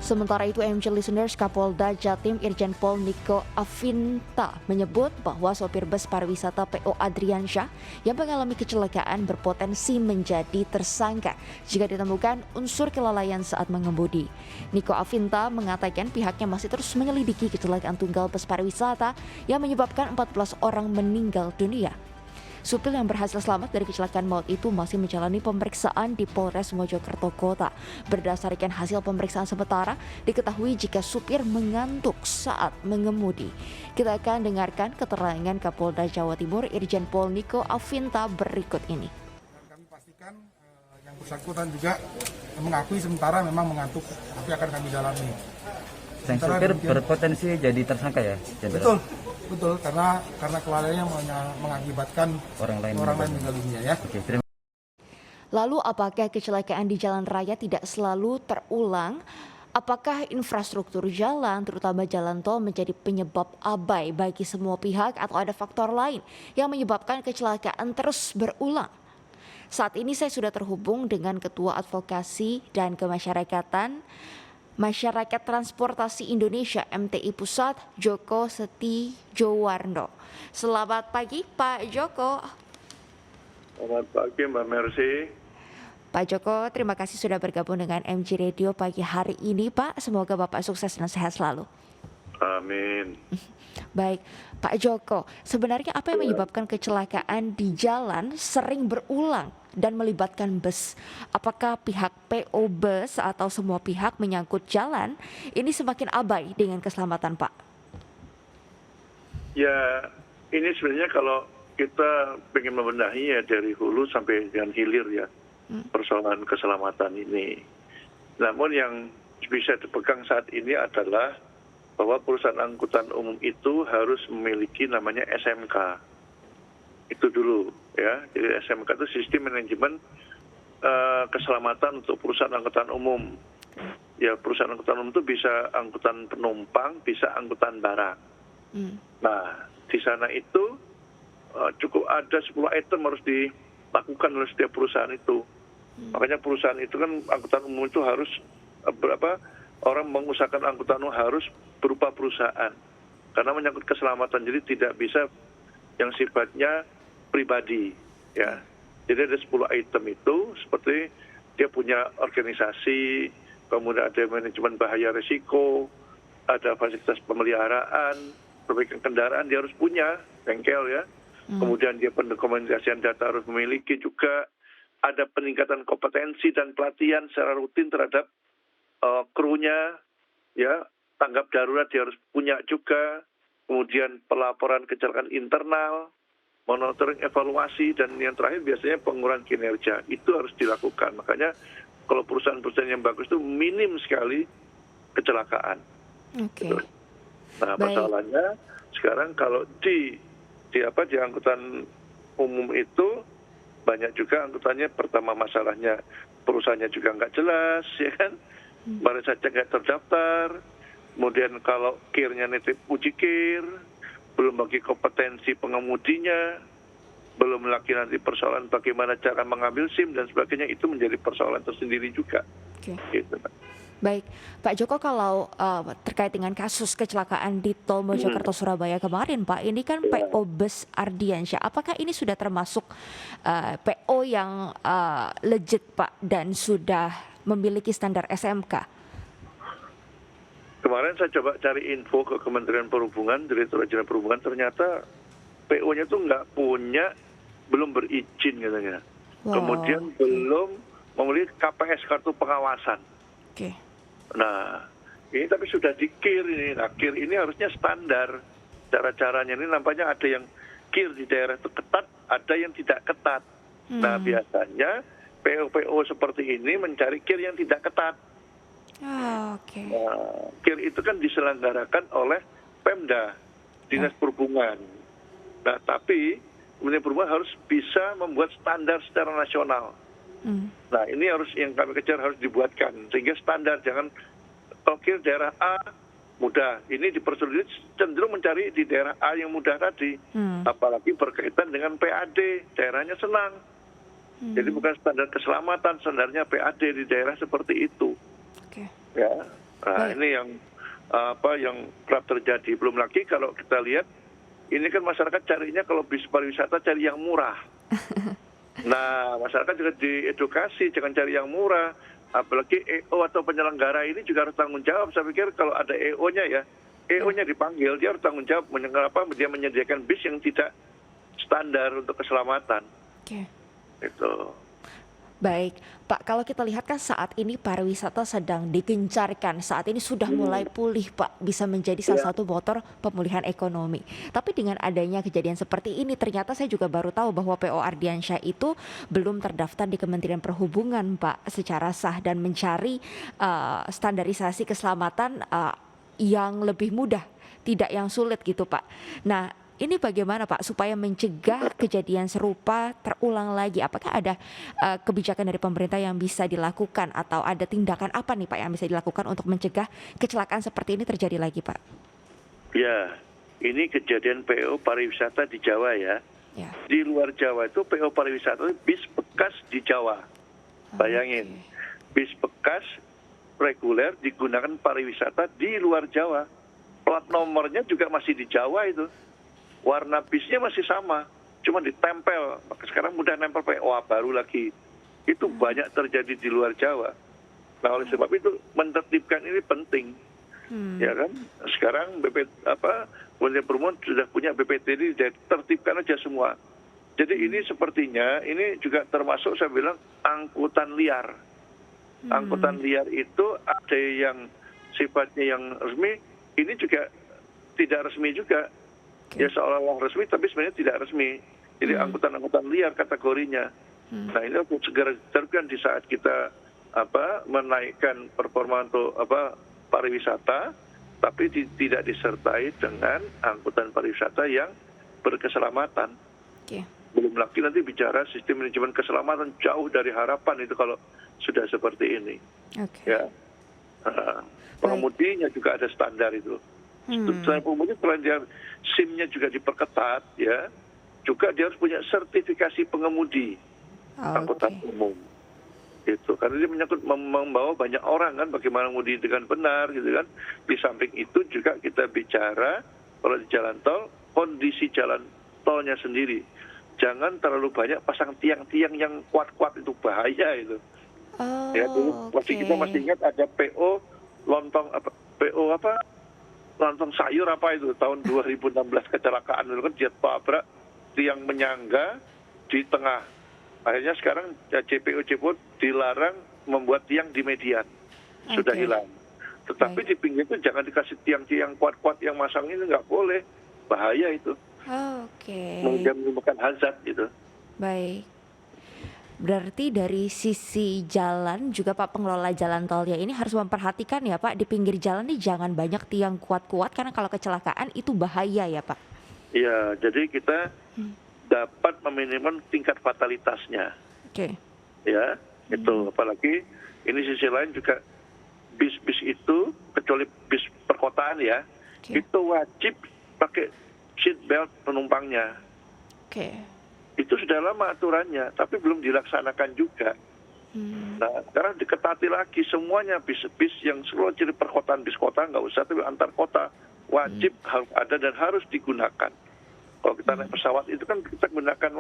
Sementara itu, MJ Listeners, Kapolda Jatim Irjen Pol Niko Afinta menyebut bahwa sopir bus pariwisata PO Adriansyah yang mengalami kecelakaan berpotensi menjadi tersangka jika ditemukan unsur kelalaian saat mengemudi. Niko Afinta mengatakan pihaknya masih terus menyelidiki kecelakaan tunggal bus pariwisata yang menyebabkan 14 orang meninggal dunia. Supir yang berhasil selamat dari kecelakaan maut itu masih menjalani pemeriksaan di Polres Mojokerto Kota. Berdasarkan hasil pemeriksaan sementara, diketahui jika supir mengantuk saat mengemudi. Kita akan dengarkan keterangan Kapolda Jawa Timur Irjen Pol Niko Afinta berikut ini. Kami pastikan yang bersangkutan juga mengakui sementara memang mengantuk, tapi akan kami dalami. Sang supir berpotensi jadi tersangka ya? Betul, karena kelalaiannya mengakibatkan orang lain meninggal dunia ya. Oke, Lalu apakah kecelakaan di jalan raya tidak selalu terulang? Apakah infrastruktur jalan, terutama jalan tol, menjadi penyebab abai bagi semua pihak atau ada faktor lain yang menyebabkan kecelakaan terus berulang? Saat ini saya sudah terhubung dengan Ketua Advokasi dan Kemasyarakatan Masyarakat Transportasi Indonesia MTI Pusat, Joko Setijowarno. Selamat pagi Pak Joko. Selamat pagi Mbak Mercy. Pak Joko, terima kasih sudah bergabung dengan MG Radio pagi hari ini Pak. Semoga Bapak sukses dan sehat selalu. Amin. Baik, Pak Joko, sebenarnya apa yang menyebabkan kecelakaan di jalan sering berulang dan melibatkan bus? Apakah pihak PO bus atau semua pihak menyangkut jalan ini semakin abai dengan keselamatan, Pak? Ya, ini sebenarnya kalau kita ingin membenahi ya dari hulu sampai dengan hilir ya, persoalan keselamatan ini. Namun yang bisa dipegang saat ini adalah bahwa perusahaan angkutan umum itu harus memiliki namanya SMK. Itu dulu ya. Jadi SMK itu sistem manajemen keselamatan untuk perusahaan angkutan umum. Ya, perusahaan angkutan umum itu bisa angkutan penumpang, bisa angkutan barang. Nah, di sana itu cukup ada 10 item harus dilakukan oleh setiap perusahaan itu. Makanya perusahaan itu kan angkutan umum itu harus orang mengusahakan angkutan umum harus berupa perusahaan karena menyangkut keselamatan, jadi tidak bisa yang sifatnya pribadi ya. Jadi ada 10 item itu seperti dia punya organisasi, kemudian ada manajemen bahaya risiko, ada fasilitas pemeliharaan, perbaikan kendaraan dia harus punya bengkel ya. Kemudian dia pendokumentasian data harus memiliki juga, ada peningkatan kompetensi dan pelatihan secara rutin terhadap krunya ya, tanggap darurat dia harus punya juga, kemudian pelaporan kecelakaan internal, monitoring evaluasi, dan yang terakhir biasanya pengurangan kinerja itu harus dilakukan. Makanya kalau perusahaan-perusahaan yang bagus itu minim sekali kecelakaan. Gitu. Nah, masalahnya sekarang kalau di angkutan umum itu banyak juga angkutannya, pertama masalahnya perusahaannya juga nggak jelas ya kan, baru saja nggak terdaftar. Kemudian kalau kirnya nitip uji kir, belum bagi kompetensi pengemudinya, belum lagi nanti persoalan bagaimana cara mengambil SIM dan sebagainya, itu menjadi persoalan tersendiri juga. Gitu. Baik, Pak Joko, kalau terkait dengan kasus kecelakaan di Tol Mojokerto Surabaya kemarin, Pak, ini kan PO Bus Ardiansyah. Apakah ini sudah termasuk PO yang legit, Pak, dan sudah memiliki standar SMK? Kemarin saya coba cari info ke Kementerian Perhubungan, Direktur Jenderal Perhubungan, ternyata PO-nya itu belum berizin katanya. Kemudian belum memiliki KPS, kartu pengawasan. Nah, ini tapi sudah di KIR ini. Nah, KIR ini harusnya standar. Cara-caranya ini nampaknya ada yang KIR di daerah itu ketat, ada yang tidak ketat. Nah, biasanya PO-PO seperti ini mencari KIR yang tidak ketat. Nah, KIR itu kan diselenggarakan oleh Pemda, Dinas Perhubungan. Nah, tapi Kementerian Perhubungan harus bisa membuat standar secara nasional. Nah, ini yang kami kejar harus dibuatkan sehingga standar, jangan KIR daerah A mudah, ini dipersulit cenderung mencari di daerah A yang mudah tadi, apalagi berkaitan dengan PAD, daerahnya senang. Jadi bukan standar keselamatan, standarnya PAD di daerah seperti itu. Ya, Nah, ini yang yang kerap terjadi. Belum lagi kalau kita lihat, ini kan masyarakat carinya kalau bis pariwisata cari yang murah. Nah, masyarakat juga diedukasi jangan cari yang murah. Apalagi EO atau penyelenggara ini juga harus tanggung jawab. Saya pikir kalau ada EO-nya ya, EO-nya dipanggil, dia harus tanggung jawab. Mengapa dia menyediakan bis yang tidak standar untuk keselamatan. Oke. Itu. Baik, Pak, kalau kita lihat kan saat ini pariwisata sedang digencarkan, saat ini sudah mulai pulih, Pak, bisa menjadi salah satu motor pemulihan ekonomi. Tapi dengan adanya kejadian seperti ini, ternyata saya juga baru tahu bahwa PO Ardiansyah itu belum terdaftar di Kementerian Perhubungan, Pak, secara sah dan mencari standarisasi keselamatan yang lebih mudah, tidak yang sulit gitu, Pak. Nah, ini bagaimana Pak supaya mencegah kejadian serupa terulang lagi? Apakah ada kebijakan dari pemerintah yang bisa dilakukan atau ada tindakan apa nih Pak yang bisa dilakukan untuk mencegah kecelakaan seperti ini terjadi lagi Pak? Ya, ini kejadian PO pariwisata di Jawa ya. Ya. Di luar Jawa itu PO pariwisata itu bis bekas di Jawa. Bayangin, bis bekas reguler digunakan pariwisata di luar Jawa. Plat nomornya juga masih di Jawa itu. Warna bisnya masih sama, cuma ditempel. Maka sekarang mudah nempel POA baru lagi. Itu banyak terjadi di luar Jawa. Nah, oleh sebab itu menertibkan ini penting. Ya kan? Sekarang Kementerian Perhubungan sudah punya BPTD, tertibkan aja semua. Jadi ini sepertinya ini juga termasuk saya bilang angkutan liar. Angkutan liar itu ada yang sifatnya yang resmi, ini juga tidak resmi juga. Ya seolah-olah resmi tapi sebenarnya tidak resmi. Jadi angkutan-angkutan liar kategorinya. Nah, ini harus segera diterapkan di saat kita menaikkan performa untuk pariwisata, tapi tidak disertai dengan angkutan pariwisata yang berkeselamatan. Belum lagi nanti bicara sistem manajemen keselamatan, jauh dari harapan itu kalau sudah seperti ini. Ya, pengemudinya juga ada standar itu. Selain pengemudi, selain dia SIM-nya juga diperketat, ya, juga dia harus punya sertifikasi pengemudi angkutan umum. Itu karena dia menyangkut membawa banyak orang kan, bagaimana mengemudi dengan benar, gitu kan. Di samping itu juga kita bicara kalau di jalan tol, kondisi jalan tolnya sendiri. Jangan terlalu banyak pasang tiang-tiang yang kuat-kuat, itu bahaya itu. Ya, dulu kita masih ingat ada PO lontong lontong sayur itu tahun 2016 kecelakaan itu kan, dia tabrak tiang menyangga di tengah. Akhirnya sekarang JPO dilarang membuat tiang di median, sudah hilang. Tetapi di pinggir itu jangan dikasih tiang-tiang kuat-kuat yang masang ini, nggak boleh, bahaya itu. Menimbulkan hazard gitu. Baik. Berarti dari sisi jalan juga Pak, pengelola jalan tolnya ini harus memperhatikan ya Pak, di pinggir jalan nih jangan banyak tiang kuat-kuat karena kalau kecelakaan itu bahaya ya Pak. Iya, jadi kita dapat meminimum tingkat fatalitasnya. Ya, itu apalagi ini sisi lain juga bis-bis itu, kecuali bis perkotaan ya, itu wajib pakai seat belt penumpangnya. Itu sudah lama aturannya, tapi belum dilaksanakan juga. Nah, sekarang diketati lagi semuanya, bis-bis yang seluruh ciri perkotaan, bis kota nggak usah, tapi antar kota wajib harus ada dan harus digunakan. Kalau kita naik pesawat itu kan kita gunakan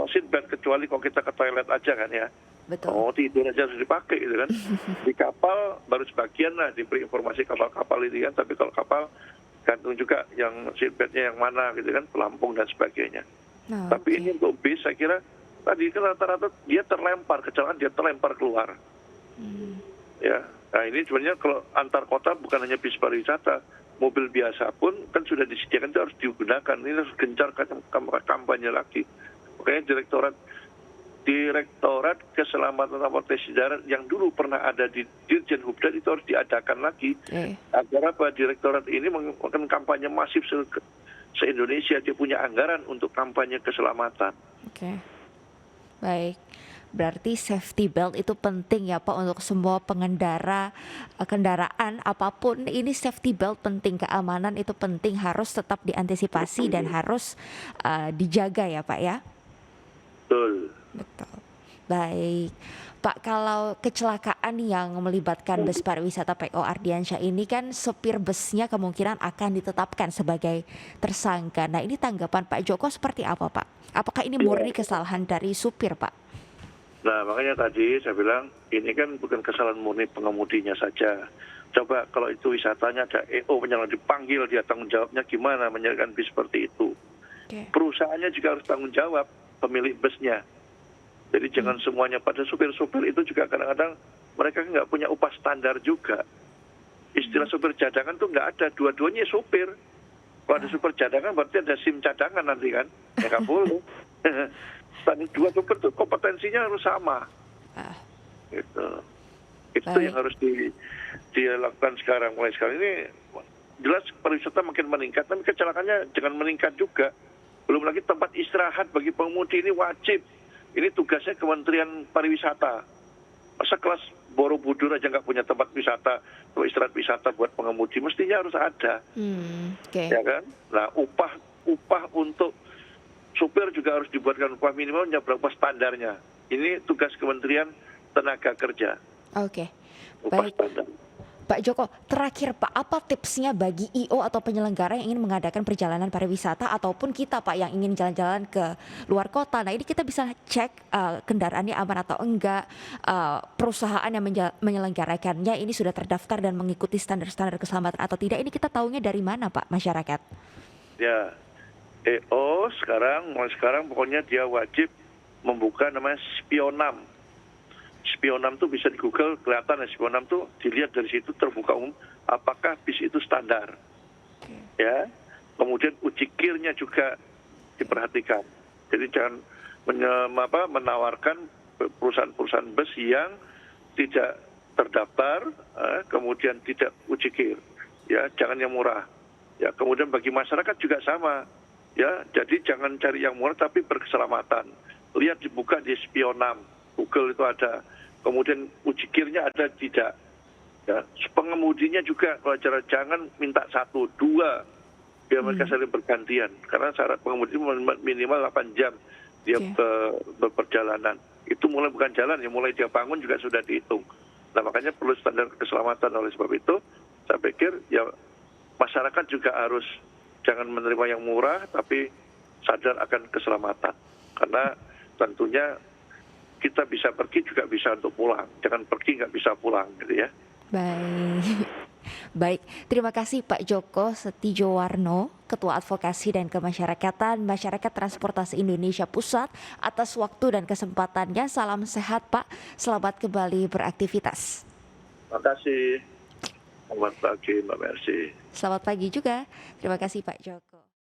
seat belt, kecuali kalau kita ke toilet aja kan ya. Tidur aja harus dipakai gitu kan. Di kapal baru sebagian lah diberi informasi kapal-kapal ini kan, tapi kalau kapal gantung juga yang seatbeltnya yang mana gitu kan, pelampung dan sebagainya. Tapi ini untuk bis saya kira tadi kan rata-rata dia terlempar, kecelakaan dia terlempar keluar. Ya, nah ini sebenarnya kalau antar kota bukan hanya bis pariwisata, mobil biasa pun kan sudah disediakan, itu harus digunakan. Ini harus gencarkan kampanye lagi. Makanya Direktorat Keselamatan Transportasi Darat yang dulu pernah ada di Dirjen Hubdar itu harus diadakan lagi agar direktorat ini melakukan kampanye masif se-Indonesia. Dia punya anggaran untuk kampanye keselamatan. Baik, berarti safety belt itu penting ya Pak untuk semua pengendara kendaraan apapun. Ini safety belt penting, keamanan itu penting, harus tetap diantisipasi dan harus dijaga ya Pak ya. Betul. Baik, Pak, kalau kecelakaan yang melibatkan bus pariwisata PO Ardiansyah ini kan sopir busnya kemungkinan akan ditetapkan sebagai tersangka. Nah, ini tanggapan Pak Joko seperti apa, Pak? Apakah ini murni kesalahan dari supir, Pak? Nah, makanya tadi saya bilang ini kan bukan kesalahan murni pengemudinya saja. Coba kalau itu wisatanya ada EO penyelenggara dipanggil, dia tanggung jawabnya gimana menjalankan bis seperti itu. Oke. Perusahaannya juga harus tanggung jawab, pemilik busnya. Jadi jangan semuanya pada supir-supir itu juga kadang-kadang mereka nggak punya upah standar juga. Istilah supir cadangan tuh nggak ada, dua-duanya supir. Kalau ada supir cadangan berarti ada SIM cadangan nanti kan, ya nggak boleh. Dan dua supir tuh kompetensinya harus sama. Ah, Gitu. Itu Baik. yang harus dilakukan sekarang. Mulai sekarang ini jelas pariwisata makin meningkat, tapi kecelakaannya jangan meningkat juga. Belum lagi tempat istirahat bagi pengemudi ini wajib. Ini tugasnya Kementerian Pariwisata. Masa kelas Borobudur aja nggak punya tempat wisata, tempat istirahat wisata buat pengemudi, mestinya harus ada, Oke. ya kan? Nah, upah untuk supir juga harus dibuatkan upah minimalnya berapa standarnya. Ini tugas Kementerian Tenaga Kerja, Oke. upah Baik. standar. Pak Joko, terakhir Pak, apa tipsnya bagi IO atau penyelenggara yang ingin mengadakan perjalanan pariwisata ataupun kita Pak yang ingin jalan-jalan ke luar kota? Nah, ini kita bisa cek kendaraannya aman atau enggak, perusahaan yang menyelenggarakannya ini sudah terdaftar dan mengikuti standar-standar keselamatan atau tidak. Ini kita tahunya dari mana Pak, masyarakat? Ya, EO mulai sekarang pokoknya dia wajib membuka namanya Spionam. Spionam itu bisa di Google, kelihatan ya, Spionam itu dilihat dari situ terbuka umum apakah bis itu standar. Ya. Kemudian uji kirnya juga diperhatikan. Jadi jangan menawarkan perusahaan-perusahaan bus yang tidak terdaftar, kemudian tidak uji kir. Ya, jangan yang murah. Ya, kemudian bagi masyarakat juga sama. Ya, jadi jangan cari yang murah tapi berkeselamatan. Lihat dibuka di Spionam, Google itu ada. Kemudian uji kirnya ada tidak. Ya, pengemudinya juga kalau jangan minta 1, 2 biar mereka saling bergantian. Karena syarat pengemudi minimal 8 jam dia berperjalanan. Itu mulai bukan jalan ya, mulai dia bangun juga sudah dihitung. Nah, makanya perlu standar keselamatan. Oleh sebab itu saya pikir ya masyarakat juga harus jangan menerima yang murah tapi sadar akan keselamatan. Karena tentunya kita bisa pergi juga bisa untuk pulang. Jangan pergi nggak bisa pulang gitu ya. Baik. Baik, terima kasih Pak Joko Setijowarno, Ketua Advokasi dan Kemasyarakatan Masyarakat Transportasi Indonesia Pusat atas waktu dan kesempatannya. Salam sehat Pak, selamat kembali beraktivitas. Terima kasih. Selamat pagi Mbak Mercy. Selamat pagi juga, terima kasih Pak Joko.